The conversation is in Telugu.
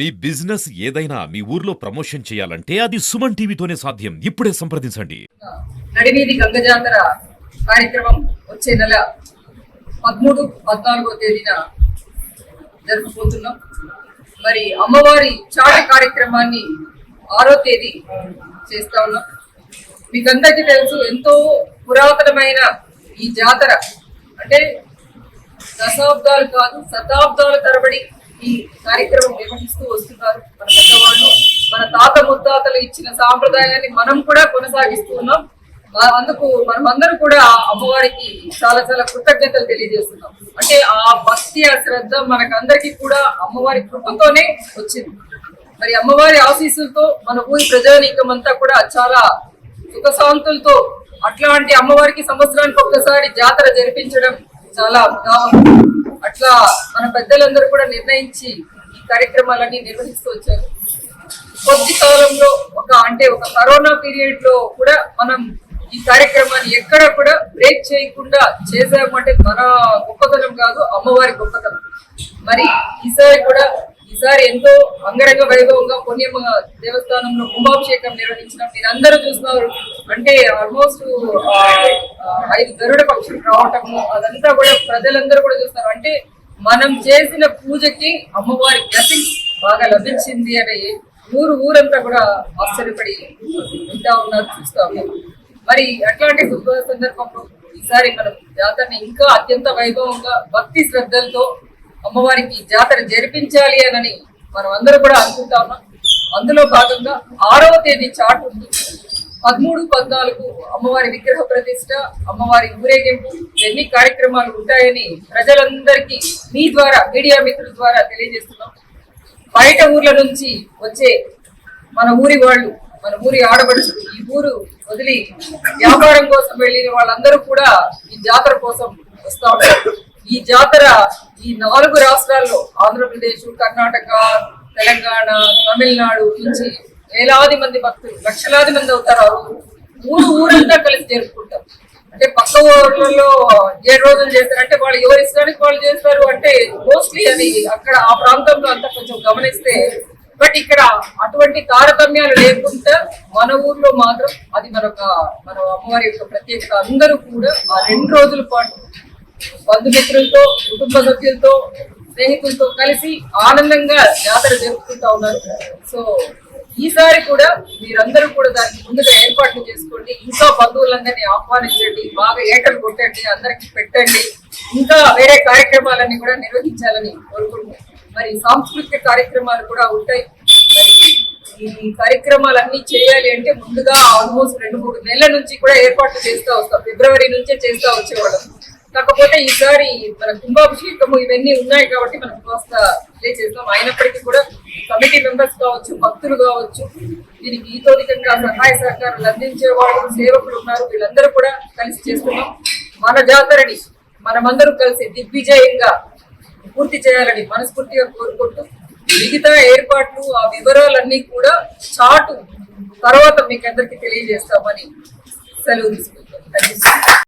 మీ బిజినెస్ ఏదైనా మీ ఊర్లో ప్రమోషన్ చేయాలంటే అది సుమన్ టీవీతోనే సాధ్యం. ఇప్పుడే సంప్రదించండి. నడివీధి గంగ జాతర కార్యక్రమం వచ్చే నెల 13, 14వ తేదీన జరుపుకుంటున్నాం. మరి అమ్మవారి చాటి కార్యక్రమాన్ని 6వ తేదీ చేస్తా ఉన్నాం. మీకందరికీ తెలుసు, ఎంతో పురాతనమైన ఈ జాతర అంటే దశాబ్దాలు కాదు శతాబ్దాల తరబడి ఈ కార్యక్రమం నిర్వహిస్తూ వస్తున్నారు మన పెద్దవాళ్ళు. మన తాత ముత్తాతలు ఇచ్చిన సాంప్రదాయాన్ని మనం కూడా కొనసాగిస్తూ ఉన్నాం. అందుకు మనమందరూ కూడా అమ్మవారికి చాలా చాలా కృతజ్ఞతలు తెలియజేస్తున్నాం. అంటే ఆ భక్తి ఆ శ్రద్ధ మనకందరికీ కూడా అమ్మవారి కృపతోనే వచ్చింది. మరి అమ్మవారి ఆశీస్సులతో మన ఊరి ప్రజానీకం అంతా కూడా చాలా సుఖశాంతులతో అట్లాంటి అమ్మవారికి సంవత్సరానికి ఒక్కసారి జాతర జరిపించడం చాలా అట్లా మన పెద్దలందరూ కూడా నిర్ణయించి ఈ కార్యక్రమాలన్నీ నిర్వహిస్తూ వచ్చారు. కొద్ది కాలంలో ఒక కరోనా పీరియడ్ లో కూడా మనం ఈ కార్యక్రమాన్ని ఎక్కడ కూడా బ్రేక్ చేయకుండా చేసామంటే మన గొప్పతనం కాదు, అమ్మవారి గొప్పతనం. మరి ఈసారి ఎంతో అంగరంగ వైభవంగా పుణ్యమ దేవస్థానంలో కుంభాభిషేకం నిర్వహించడం మీరందరూ చూస్తున్నారు. అంటే ఆల్మోస్ట్ 5 గరుడ పక్షులు రావటము అదంతా కూడా ప్రజలందరూ కూడా చూస్తారు. అంటే మనం చేసిన పూజకి అమ్మవారి బ్లెస్సింగ్స్ బాగా లభించింది అని ఊరంతా కూడా ఆశ్చర్యపడి వింటా ఉన్నారు, చూస్తా ఉన్నారు. మరి అట్లాంటి శుభ సందర్భంలో ఈసారి మనం జాతరని ఇంకా అత్యంత వైభవంగా భక్తి శ్రద్ధలతో అమ్మవారికి జాతర జరిపించాలి అని మనం అందరూ కూడా అనుకుంటా ఉన్నాం. అందులో భాగంగా 6వ తేదీ చాటు ఉంది. 13, 14 అమ్మవారి విగ్రహ ప్రతిష్ట, అమ్మవారి ఊరేగింపు, ఎన్ని కార్యక్రమాలు ఉంటాయని ప్రజలందరికీ మీ ద్వారా మీడియా మిత్రుల ద్వారా తెలియజేస్తున్నాం. బయట ఊర్ల నుంచి వచ్చే మన ఊరి వాళ్ళు, మన ఊరి ఆడపడుచులు, ఈ ఊరు వదిలి వ్యాపారం కోసం వెళ్ళిన వాళ్ళందరూ కూడా ఈ జాతర కోసం వస్తా ఉంటారు. ఈ జాతర ఈ 4 రాష్ట్రాల్లో ఆంధ్రప్రదేశ్, కర్ణాటక, తెలంగాణ, తమిళనాడు నుంచి వేలాది మంది భక్తులు, లక్షలాది మంది అవుతారు. ఊరంతా కలిసి జరుపుకుంటారు. అంటే పక్క ఊర్లలో 7 రోజులు చేస్తారంటే వాళ్ళు ఎవరి ఇష్టానికి వాళ్ళు చేస్తారు. అంటే మోస్ట్లీ అది అక్కడ ఆ ప్రాంతంలో అంతా కొంచెం గమనిస్తే, బట్ ఇక్కడ అటువంటి తారతమ్యాలు లేకుండా మన ఊర్లో మాత్రం అది మన అమ్మవారి యొక్క ప్రత్యేకత. అందరూ కూడా ఆ 2 రోజుల పాటు బంధుమిత్రులతో, కుటుంబ సభ్యులతో, స్నేహితులతో కలిసి ఆనందంగా జాతర జరుపుకుంటా ఉన్నారు. సో ఈసారి కూడా మీరందరూ కూడా దానికి ముందుగా ఏర్పాట్లు చేసుకోండి. ఇంకా బంధువులందరినీ ఆహ్వానించండి, బాగా ఏటలు కొట్టండి, అందరికి పెట్టండి. ఇంకా వేరే కార్యక్రమాలన్నీ కూడా నిర్వహించాలని కోరుకుంటున్నాం. మరి సాంస్కృతిక కార్యక్రమాలు కూడా ఉంటాయి. మరి ఈ కార్యక్రమాలన్నీ చేయాలి అంటే ముందుగా ఆల్మోస్ట్ 2-3 నెలల నుంచి కూడా ఏర్పాట్లు చేస్తూ వస్తాం. ఫిబ్రవరి నుంచే చేస్తూ వచ్చేవాళ్ళం. కాకపోతే ఈసారి మన కుంభాభిషేకము ఇవన్నీ ఉన్నాయి కాబట్టి మనం కాస్త ప్లే చేస్తాం. అయినప్పటికీ కూడా కమిటీ మెంబర్స్ కావచ్చు, భక్తులు కావచ్చు, దీనికి ఈతోధికంగా సహాయ సహకారాలు అందించే వాళ్ళు, సేవకులు ఉన్నారు. వీళ్ళందరూ కూడా కలిసి చేస్తున్నాం. మన జాతరని మనమందరూ కలిసి దిగ్విజయంగా పూర్తి చేయాలని మనస్ఫూర్తిగా కోరుకుంటూ మిగతా ఏర్పాట్లు ఆ వివరాలన్నీ కూడా చాటు తర్వాత మీకు అందరికీ తెలియజేస్తామని సెలవు తీసుకుంటాం. థాంక్యూ.